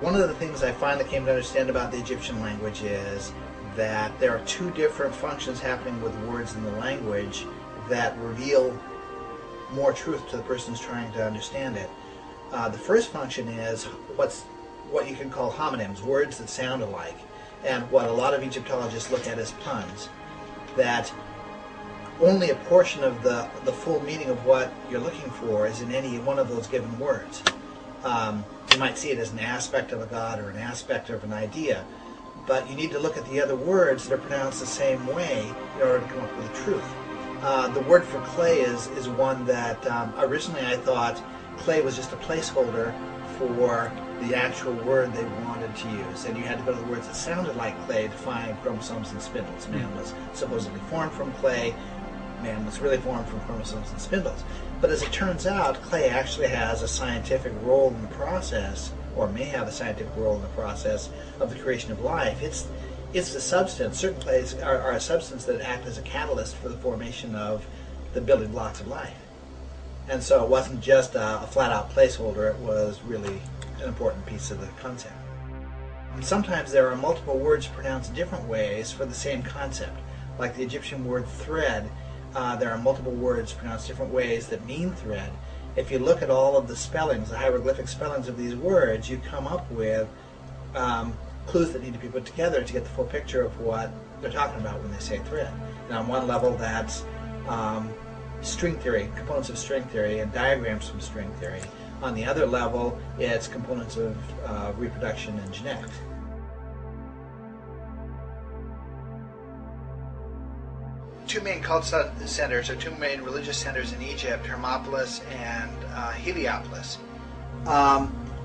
One of the things I finally came to understand about the Egyptian language is that there are two different functions happening with words in the language that reveal more truth to the person who's trying to understand it. The first function is what you can call homonyms, words that sound alike, and what a lot of Egyptologists look at as puns, that only a portion of the full meaning of what you're looking for is in any one of those given words. You might see it as an aspect of a god or an aspect of an idea, but you need to look at the other words that are pronounced the same way in order to come up with the truth. The word for clay is one that originally I thought clay was just a placeholder for the actual word they wanted to use, and you had to go to the words that sounded like clay to find chromosomes and spindles. Man was supposedly formed from clay. Man was really formed from chromosomes and spindles. But as it turns out, clay actually has a scientific role in the process, or may have a scientific role in the process of the creation of life. It's the substance. Certain clays are a substance that act as a catalyst for the formation of the building blocks of life. And so it wasn't just a flat-out placeholder, it was really an important piece of the concept. And sometimes there are multiple words pronounced different ways for the same concept. Like the Egyptian word thread, there are multiple words pronounced different ways that mean thread. If you look at all of the spellings, the hieroglyphic spellings of these words, you come up with clues that need to be put together to get the full picture of what they're talking about when they say thread. And on one level, that's string theory, components of string theory, and diagrams from string theory. On the other level, it's components of reproduction and genetics. Two main cult centers, or two main religious centers in Egypt, Hermopolis and Heliopolis.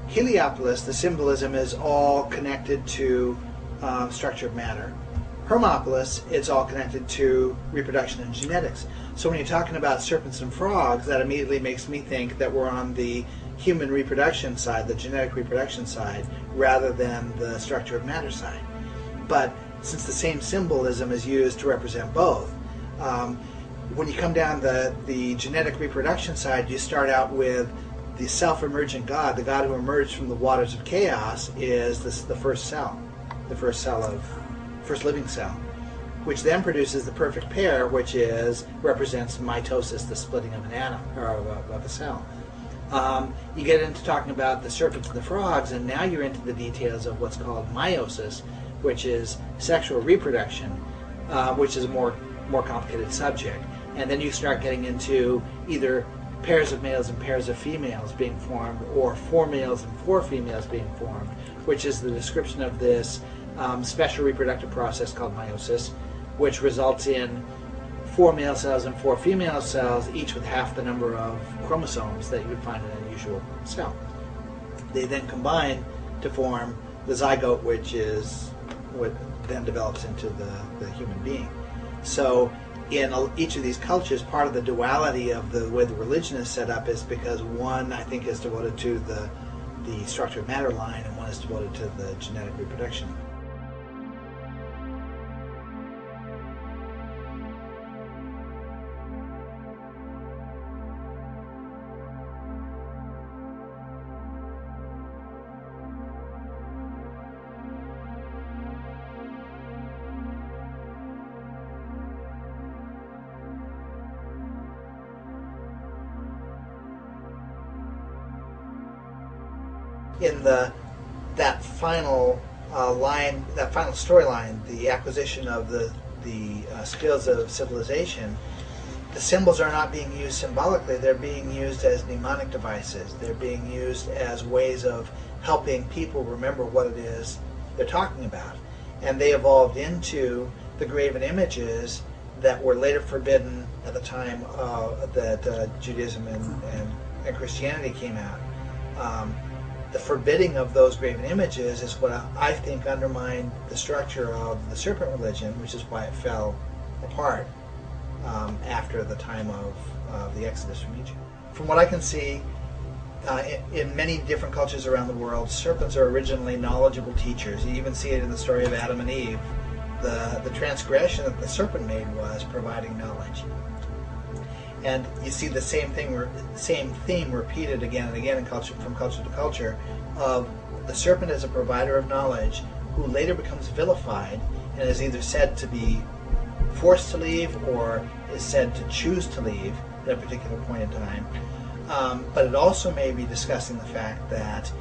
Heliopolis, the symbolism is all connected to structure of matter. Hermopolis, it's all connected to reproduction and genetics. So when you're talking about serpents and frogs, that immediately makes me think that we're on the human reproduction side, the genetic reproduction side, rather than the structure of matter side. But since the same symbolism is used to represent both, when you come down the genetic reproduction side, you start out with the self-emergent God. The God who emerged from the waters of chaos is the first cell, first living cell, which then produces the perfect pair, which represents mitosis, the splitting of an atom, or of a cell. You get into talking about the serpents and the frogs, and now you're into the details of what's called meiosis, which is sexual reproduction, which is a more complicated subject. And then you start getting into either pairs of males and pairs of females being formed, or 4 males and 4 females being formed, which is the description of this special reproductive process called meiosis, which results in 4 male cells and 4 female cells, each with half the number of chromosomes that you would find in an unusual cell. They then combine to form the zygote, which is what then develops into the human being. So in each of these cultures, part of the duality of the way the religion is set up is because one, I think, is devoted to the structure of matter line, and one is devoted to the genetic reproduction. In that final storyline, the acquisition of the skills of civilization, the symbols are not being used symbolically, they're being used as mnemonic devices. They're being used as ways of helping people remember what it is they're talking about. And they evolved into the graven images that were later forbidden at the time that Judaism and Christianity came out. The forbidding of those graven images is what I think undermined the structure of the serpent religion, which is why it fell apart after the time of the Exodus from Egypt. From what I can see, in many different cultures around the world, serpents are originally knowledgeable teachers. You even see it in the story of Adam and Eve. The transgression that the serpent made was providing knowledge. And you see the same theme repeated again and again in culture, from culture to culture, of the serpent is a provider of knowledge who later becomes vilified and is either said to be forced to leave or is said to choose to leave at a particular point in time. But it also may be discussing the fact that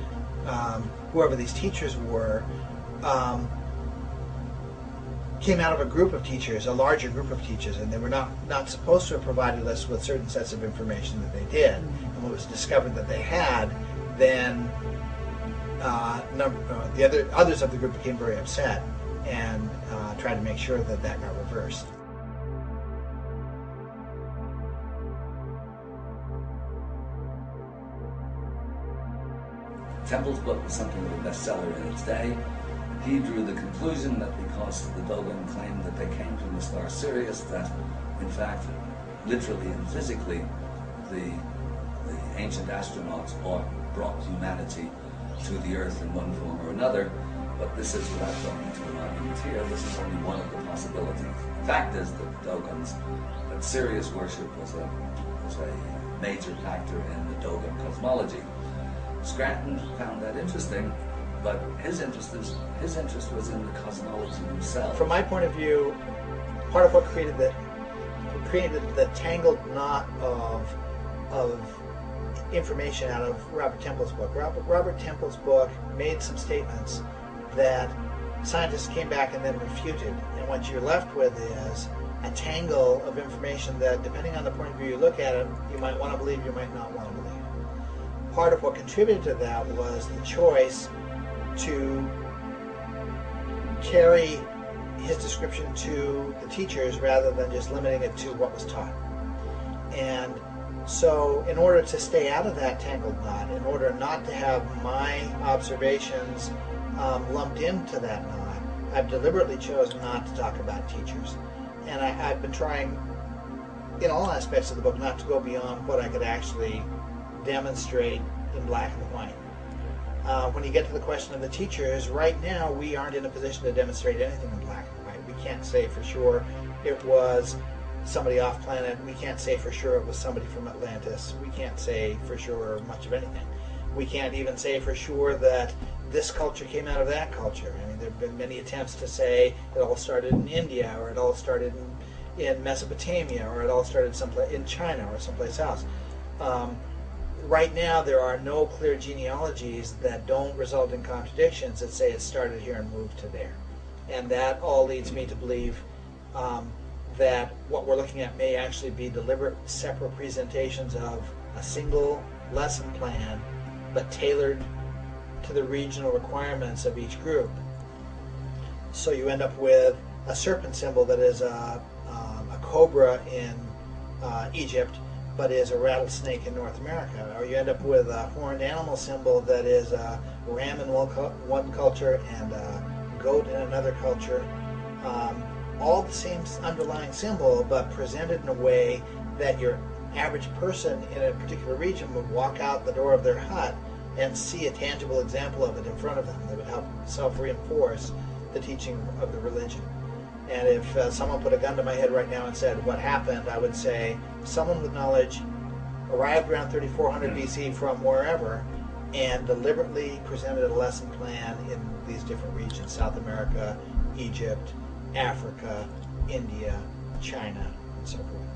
whoever these teachers were came out of a group of teachers, a larger group of teachers, and they were not supposed to have provided us with certain sets of information that they did. And when it was discovered that they had, then the others of the group became very upset and tried to make sure that that got reversed. Temple's book was something of a bestseller in its day. He drew the conclusion that because the Dogon claimed that they came from the star Sirius, that in fact, literally and physically, the ancient astronauts brought humanity to the Earth in one form or another. But this is, without going into an argument here, this is only one of the possibilities. The fact is that the Dogons, that Sirius worship was a major factor in the Dogon cosmology. Scranton found that interesting, but his interest was in the cosmology himself. From my point of view, part of what created the tangled knot of information out of Robert Temple's book. Robert Temple's book made some statements that scientists came back and then refuted, and what you're left with is a tangle of information that, depending on the point of view you look at it, you might want to believe, you might not want to believe. Part of what contributed to that was the choice to carry his description to the teachers rather than just limiting it to what was taught. And so in order to stay out of that tangled knot, in order not to have my observations lumped into that knot, I've deliberately chosen not to talk about teachers. And I've been trying, in all aspects of the book, not to go beyond what I could actually demonstrate in black and white. When you get to the question of the teachers, right now we aren't in a position to demonstrate anything in black and white. We can't say for sure it was somebody off planet. We can't say for sure it was somebody from Atlantis. We can't say for sure much of anything. We can't even say for sure that this culture came out of that culture. I mean, there have been many attempts to say it all started in India, or it all started in Mesopotamia, or it all started someplace in China or someplace else. Right now, there are no clear genealogies that don't result in contradictions that say it started here and moved to there. And that all leads me to believe that what we're looking at may actually be deliberate separate presentations of a single lesson plan, but tailored to the regional requirements of each group. So you end up with a serpent symbol that is a cobra in Egypt, but is a rattlesnake in North America. Or you end up with a horned animal symbol that is a ram in one culture and a goat in another culture. All the same underlying symbol, but presented in a way that your average person in a particular region would walk out the door of their hut and see a tangible example of it in front of them that would help self-reinforce the teaching of the religion. And if someone put a gun to my head right now and said, what happened, I would say, someone with knowledge arrived around 3400 BC from wherever and deliberately presented a lesson plan in these different regions: South America, Egypt, Africa, India, China, and so forth.